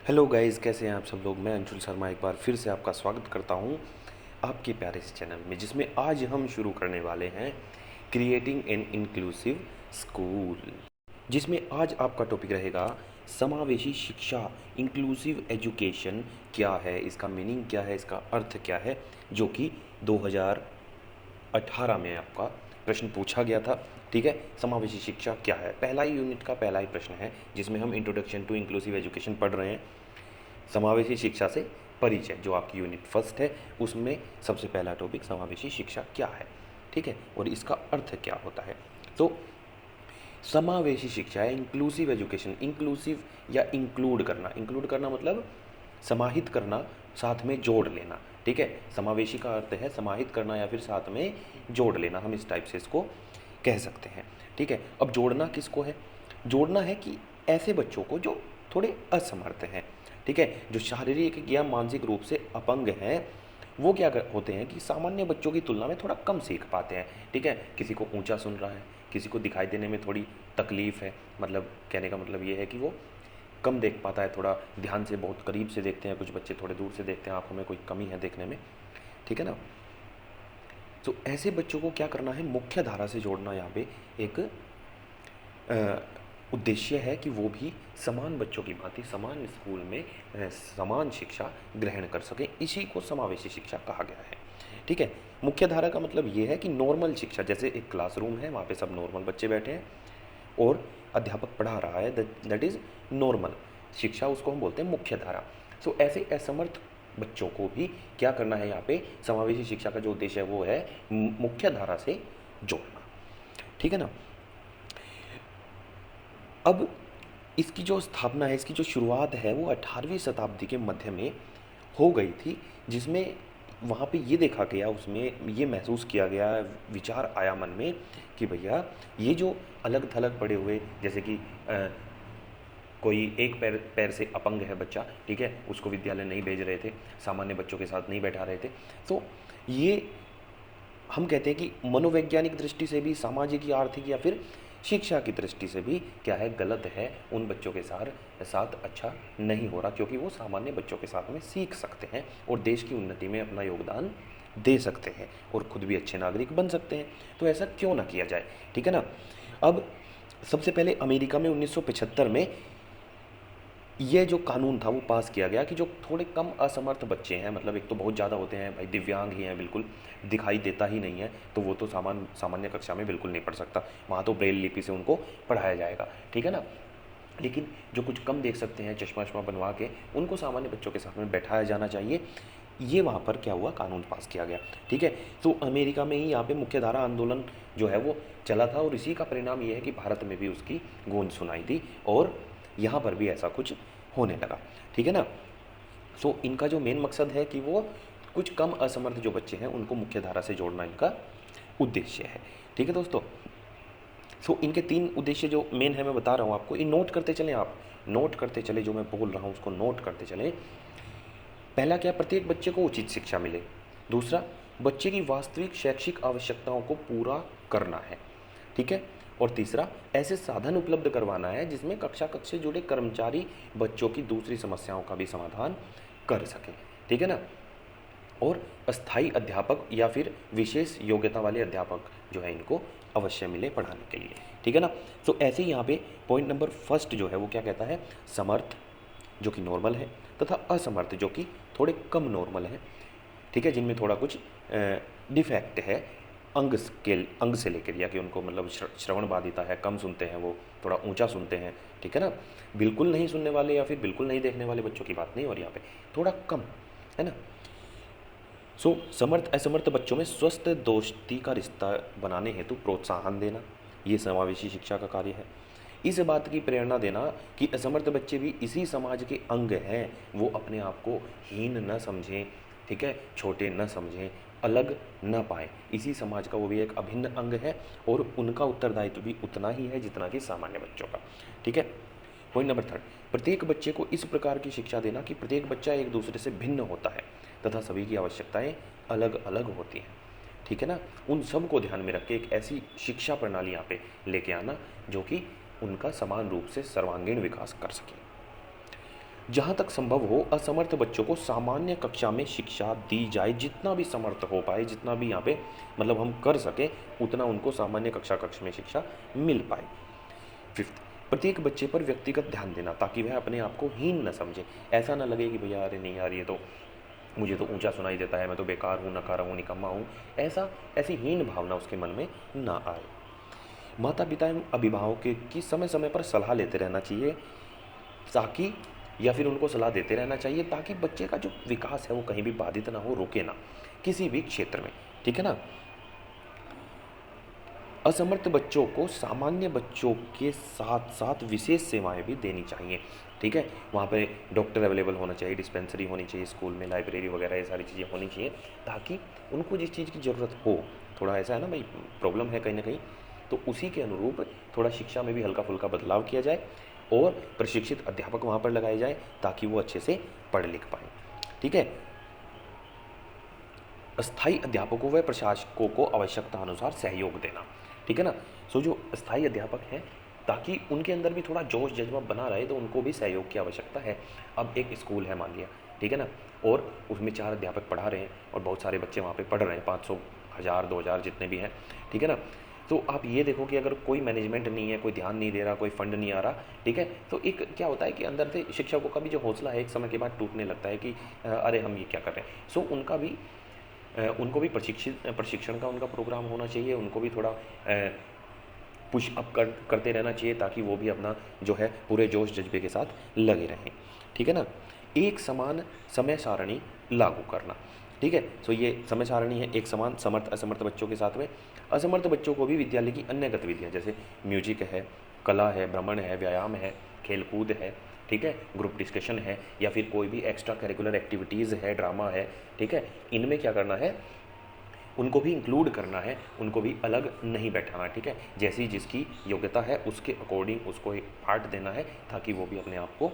Hello guys, कैसे हैं आप सब लोग। मैं अंशुल शर्मा एक बार फिर से आपका स्वागत करता हूं आपके प्यारे से चैनल में, जिसमें आज हम शुरू करने वाले हैं क्रिएटिंग एन इंक्लूसिव स्कूल, जिसमें आज आपका टॉपिक रहेगा समावेशी शिक्षा। इंक्लूसिव एजुकेशन क्या है, इसका मीनिंग क्या है, इसका अर्थ क्या है, जो कि 2018 में आपका प्रश्न पूछा गया था। ठीक है, समावेशी शिक्षा क्या है, पहला ही यूनिट का पहला ही प्रश्न है, जिसमें हम इंट्रोडक्शन टू इंक्लूसिव एजुकेशन पढ़ रहे हैं। समावेशी शिक्षा से परिचय, जो आपकी यूनिट फर्स्ट है, उसमें सबसे पहला टॉपिक समावेशी शिक्षा क्या है। ठीक है, और इसका अर्थ क्या होता है। तो समावेशी शिक्षा है इंक्लूसिव एजुकेशन। इंक्लूसिव या इंक्लूड करना मतलब समाहित करना, साथ में जोड़ लेना। ठीक है, समावेशी का अर्थ है समाहित करना या फिर साथ में जोड़ लेना, हम इस टाइप से इसको कह सकते हैं। ठीक है, अब जोड़ना किसको है? जोड़ना है कि ऐसे बच्चों को जो थोड़े असमर्थ हैं, ठीक है, जो शारीरिक या मानसिक रूप से अपंग हैं, वो क्या होते हैं कि सामान्य बच्चों की तुलना में थोड़ा कम सीख पाते हैं। ठीक है, किसी को ऊंचा सुन रहा है, किसी को दिखाई देने में थोड़ी तकलीफ़ है, मतलब कहने का मतलब ये है कि वो कम देख पाता है, थोड़ा ध्यान से बहुत करीब से देखते हैं, कुछ बच्चे थोड़े दूर से देखते हैं, आंखों में कोई कमी है देखने में। ठीक है ना, तो ऐसे बच्चों को क्या करना है, मुख्य धारा से जोड़ना यहाँ पे एक उद्देश्य है कि वो भी समान बच्चों की भांति समान स्कूल में समान शिक्षा ग्रहण कर सकें। इसी को समावेशी शिक्षा कहा गया है। ठीक है, मुख्य धारा का मतलब ये है कि नॉर्मल शिक्षा, जैसे एक क्लासरूम है, वहाँ पे सब नॉर्मल बच्चे बैठे हैं और अध्यापक पढ़ा रहा है, दैट इज़ नॉर्मल शिक्षा, उसको हम बोलते हैं मुख्य धारा। सो ऐसे असमर्थ बच्चों को भी क्या करना है, यहाँ पे समावेशी शिक्षा का जो उद्देश्य है वो है मुख्य धारा से जोड़ना। ठीक है ना, अब इसकी जो स्थापना है, इसकी जो शुरुआत है, वो 18वीं शताब्दी के मध्य में हो गई थी, जिसमें वहाँ पे ये देखा गया, उसमें ये महसूस किया गया, विचार आया मन में कि भैया ये जो अलग थलग पड़े हुए, जैसे कि कोई एक पैर पैर से अपंग है बच्चा, ठीक है, उसको विद्यालय नहीं भेज रहे थे, सामान्य बच्चों के साथ नहीं बैठा रहे थे, तो ये हम कहते हैं कि मनोवैज्ञानिक दृष्टि से भी, सामाजिक या आर्थिक या फिर शिक्षा की दृष्टि से भी क्या है, गलत है। उन बच्चों के साथ अच्छा नहीं हो रहा, क्योंकि वो सामान्य बच्चों के साथ में सीख सकते हैं और देश की उन्नति में अपना योगदान दे सकते हैं और खुद भी अच्छे नागरिक बन सकते हैं। तो ऐसा क्यों ना किया जाए। ठीक है ना, अब सबसे पहले अमेरिका में 1975 में ये जो कानून था वो पास किया गया कि जो थोड़े कम असमर्थ बच्चे हैं, मतलब एक तो बहुत ज़्यादा होते हैं भाई, दिव्यांग ही हैं, बिल्कुल दिखाई देता ही नहीं है, तो वो तो सामान्य कक्षा में बिल्कुल नहीं पढ़ सकता, वहाँ तो ब्रेल लिपि से उनको पढ़ाया जाएगा। ठीक है ना, लेकिन जो कुछ कम देख सकते हैं, चश्मा वश्मा बनवा के, उनको सामान्य बच्चों के साथ में बैठाया जाना चाहिए। ये वहाँ पर क्या हुआ, कानून पास किया गया। ठीक है, तो अमेरिका में ही यहाँ पे मुख्यधारा आंदोलन जो है वो चला था, और इसी का परिणाम ये है कि भारत में भी उसकी गूंज सुनाई दी और यहाँ पर भी ऐसा कुछ होने लगा। ठीक है ना, सो इनका जो मेन मकसद है कि वो कुछ कम असमर्थ जो बच्चे हैं उनको मुख्यधारा से जोड़ना इनका उद्देश्य है। ठीक है दोस्तों, सो इनके 3 उद्देश्य जो मेन है मैं बता रहा हूँ आपको, इन नोट करते चलें, आप नोट करते चले, जो मैं बोल रहा हूँ उसको नोट करते चलें। पहला क्या, प्रत्येक बच्चे को उचित शिक्षा मिले। दूसरा, बच्चे की वास्तविक शैक्षिक आवश्यकताओं को पूरा करना है। ठीक है, और तीसरा, ऐसे साधन उपलब्ध करवाना है जिसमें कक्षा कक्ष से जुड़े कर्मचारी बच्चों की दूसरी समस्याओं का भी समाधान कर सकें। ठीक है ना, और अस्थाई अध्यापक या फिर विशेष योग्यता वाले अध्यापक जो है इनको अवश्य मिले पढ़ाने के लिए। ठीक है ना, तो ऐसे ही यहाँ पे पॉइंट नंबर फर्स्ट जो है वो क्या कहता है, समर्थ जो कि नॉर्मल है, तथा असमर्थ जो कि थोड़े कम नॉर्मल है। ठीक है, जिनमें थोड़ा कुछ डिफेक्ट है, अंग से लेकर, या कि उनको मतलब श्रवण बाधिता है, कम सुनते हैं, वो थोड़ा ऊंचा सुनते हैं। ठीक है ना, बिल्कुल नहीं सुनने वाले या फिर बिल्कुल नहीं देखने वाले बच्चों की बात नहीं, और यहाँ पे थोड़ा कम है ना। सो समर्थ असमर्थ बच्चों में स्वस्थ दोस्ती का रिश्ता बनाने हेतु प्रोत्साहन देना, ये समावेशी शिक्षा का कार्य है। इस बात की प्रेरणा देना कि असमर्थ बच्चे भी इसी समाज के अंग हैं, वो अपने आप को हीन न समझें, ठीक है, छोटे न समझें, अलग न पाएँ, इसी समाज का वो भी एक अभिन्न अंग है और उनका उत्तरदायित्व भी उतना ही है जितना कि सामान्य बच्चों का। ठीक है, पॉइंट नंबर थर्ड, प्रत्येक बच्चे को इस प्रकार की शिक्षा देना कि प्रत्येक बच्चा एक दूसरे से भिन्न होता है तथा सभी की आवश्यकताएं अलग अलग होती हैं। ठीक है ना, उन सब को ध्यान में रख के एक ऐसी शिक्षा प्रणाली यहाँ पे लेके आना जो कि उनका समान रूप से सर्वांगीण विकास कर सके। जहाँ तक संभव हो असमर्थ बच्चों को सामान्य कक्षा में शिक्षा दी जाए, जितना भी समर्थ हो पाए, जितना भी यहाँ पे मतलब हम कर सकें उतना उनको सामान्य कक्ष में शिक्षा मिल पाए। फिफ्थ, प्रत्येक बच्चे पर व्यक्तिगत ध्यान देना ताकि वह अपने आप को हीन न समझे। ऐसा ना लगे कि भैया अरे नहीं यार, ये तो मुझे तो ऊंचा सुनाई देता है, मैं तो बेकार हूँ, नकारा हूँ, निकम्मा हूँ, ऐसी हीन भावना उसके मन में ना आए। माता पिता एवं अभिभावकों की समय समय पर सलाह लेते रहना चाहिए, ताकि या फिर उनको सलाह देते रहना चाहिए ताकि बच्चे का जो विकास है वो कहीं भी बाधित ना हो, रुके ना किसी भी क्षेत्र में, ठीक है ना। असमर्थ बच्चों को सामान्य बच्चों के साथ साथ विशेष सेवाएं भी देनी चाहिए, ठीक है। वहाँ पे डॉक्टर अवेलेबल होना चाहिए, डिस्पेंसरी होनी चाहिए, स्कूल में लाइब्रेरी वगैरह ये सारी चीज़ें होनी चाहिए, ताकि उनको जिस चीज़ की ज़रूरत हो, थोड़ा ऐसा है ना भाई, प्रॉब्लम है कहीं ना कहीं, तो उसी के अनुरूप थोड़ा शिक्षा में भी हल्का फुल्का बदलाव किया जाए और प्रशिक्षित अध्यापक वहाँ पर लगाए जाए ताकि वो अच्छे से पढ़ लिख पाएँ, ठीक है। अस्थायी अध्यापकों व प्रशासकों को आवश्यकता अनुसार सहयोग देना, ठीक है ना। सो जो अस्थायी अध्यापक हैं, ताकि उनके अंदर भी थोड़ा जोश जज्बा बना रहे, तो उनको भी सहयोग की आवश्यकता है। अब एक स्कूल है मान लिया, ठीक है ना, और उसमें 4 अध्यापक पढ़ा रहे हैं और बहुत सारे बच्चे वहाँ पे पढ़ रहे हैं, 500 1000 2000 जितने भी हैं, ठीक है ना। तो आप ये देखो कि अगर कोई मैनेजमेंट नहीं है, कोई ध्यान नहीं दे रहा, कोई फंड नहीं आ रहा, ठीक है, तो एक क्या होता है कि अंदर से शिक्षकों का भी जो हौसला है एक समय के बाद टूटने लगता है कि अरे हम ये क्या कर रहे हैं। सो उनको भी प्रशिक्षण का उनका प्रोग्राम होना चाहिए, उनको भी थोड़ा पुश अप करते रहना चाहिए ताकि वो भी अपना जो है पूरे जोश जज्बे के साथ लगे रहें, ठीक है ना। एक समान समय सारणी लागू करना, ठीक है। सो ये समय सारणी है एक समान समर्थ असमर्थ बच्चों के साथ में। असमर्थ बच्चों को भी विद्यालय की अन्य गतिविधियाँ जैसे म्यूजिक है, कला है, भ्रमण है, व्यायाम है, खेलकूद है, ठीक है, ग्रुप डिस्कशन है, या फिर कोई भी एक्स्ट्रा करिकुलर एक्टिविटीज़ है, ड्रामा है, ठीक है, इनमें क्या करना है, उनको भी इंक्लूड करना है, उनको भी अलग नहीं बैठाना, ठीक है। जैसी जिसकी योग्यता है उसके अकॉर्डिंग उसको एक पार्ट देना है ताकि वो भी अपने आप को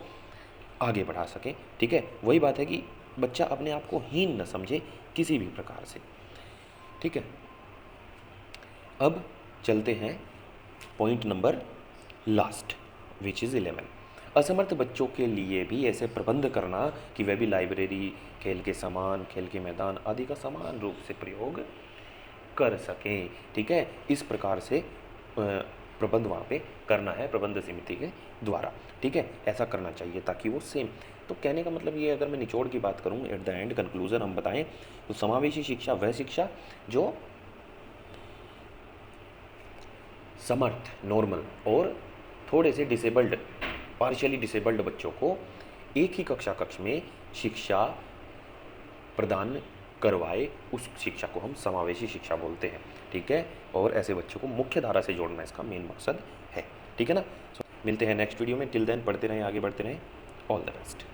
आगे बढ़ा सके, ठीक है। वही बात है कि बच्चा अपने आप को हीन न समझे किसी भी प्रकार से, ठीक है। अब चलते हैं point number last, which is 11। असमर्थ बच्चों के लिए भी ऐसे प्रबंध करना कि वह भी लाइब्रेरी, खेल के सामान, खेल के मैदान आदि का समान रूप से प्रयोग कर सकें, ठीक है। इस प्रकार से प्रबंध वहाँ पे करना है प्रबंध समिति के द्वारा, ठीक है, ऐसा करना चाहिए ताकि वो सेम। तो कहने का मतलब ये, अगर मैं निचोड़ की बात करूँ, एट द एंड कंक्लूजन हम बताएं तो समावेशी शिक्षा वह शिक्षा जो समर्थ, नॉर्मल और थोड़े से डिसेबल्ड, पार्शियली डिसेबल्ड बच्चों को एक ही कक्ष में शिक्षा प्रदान करवाए, उस शिक्षा को हम समावेशी शिक्षा बोलते हैं, ठीक है। और ऐसे बच्चों को मुख्य धारा से जोड़ना इसका मेन मकसद है, ठीक है ना। मिलते हैं नेक्स्ट वीडियो में, टिल देन पढ़ते रहें, आगे बढ़ते रहें, ऑल द बेस्ट।